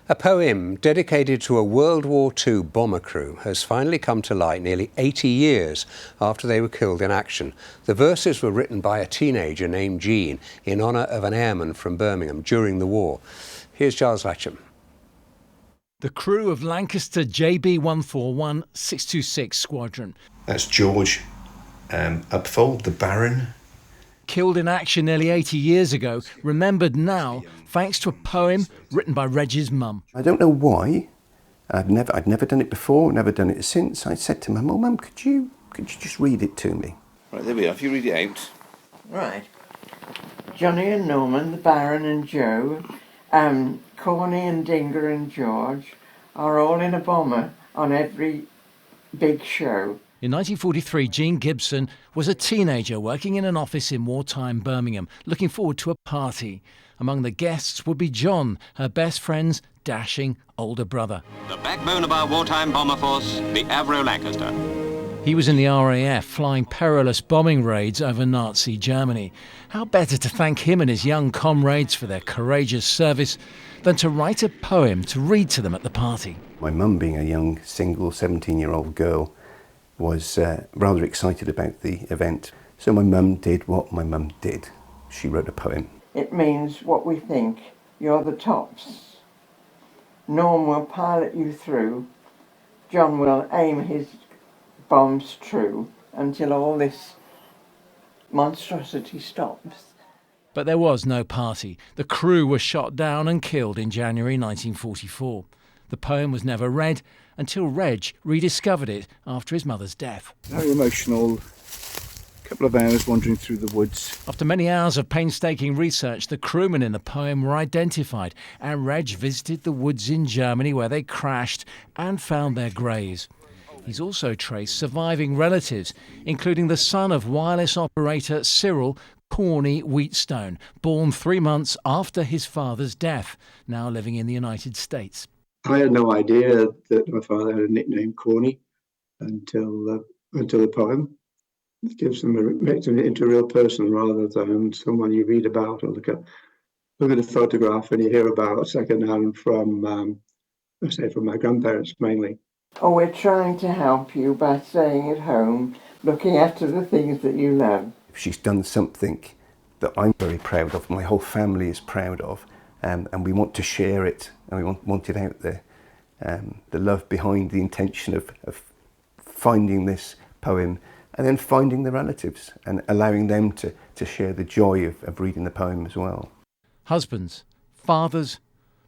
A poem dedicated to a World War II bomber crew has finally come to light nearly 80 years after they were killed in action. The verses were written by a teenager named Jean in honour of an airman from Birmingham during the war. Here's Giles Latcham. The crew of Lancaster JB 141 626 Squadron. That's George Upfold, the Baron. Killed in action nearly 80 years ago, remembered now thanks to a poem written by Reg's mum. I don't know why. I'd never done it before, never done it since. I said to Mum, "Oh, Mum, could you just read it to me?" Right, there we are. If you read it out. Right. Johnny and Norman, the Baron and Joe, Corny and Dinger and George are all in a bomber on every big show. In 1943, Jean Gibson was a teenager working in an office in wartime Birmingham, looking forward to a party. Among the guests would be John, her best friend's dashing older brother. The backbone of our wartime bomber force, the Avro Lancaster. He was in the RAF, flying perilous bombing raids over Nazi Germany. How better to thank him and his young comrades for their courageous service than to write a poem to read to them at the party. My mum, being a young, single, 17-year-old girl, was rather excited about the event. So my mum did what my mum did. She wrote a poem. It means what we think. You're the tops. Norm will pilot you through. John will aim his bombs true until all this monstrosity stops. But there was no party. The crew were shot down and killed in January 1944. The poem was never read until Reg rediscovered it after his mother's death. Very emotional. Couple of hours wandering through the woods. After many hours of painstaking research, the crewmen in the poem were identified, and Reg visited the woods in Germany where they crashed and found their graves. He's also traced surviving relatives, including the son of wireless operator Cyril Corny Wheatstone, born 3 months after his father's death, now living in the United States. I had no idea that my father had a nickname, Corny, until the poem. It makes him into a real person rather than someone you read about or look at a photograph and you hear about secondhand from my grandparents mainly. Oh, we're trying to help you by staying at home, looking after the things that you love. She's done something that I'm very proud of, my whole family is proud of, and we want to share it, and we want it out there. The love behind the intention of finding this poem and then finding the relatives and allowing them to share the joy of reading the poem as well. Husbands, fathers,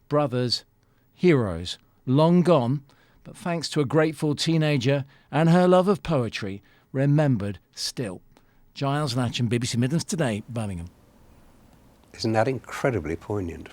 brothers, heroes, long gone, but thanks to a grateful teenager and her love of poetry, remembered still. Giles Latcham, BBC Midlands Today, Birmingham. Isn't that incredibly poignant?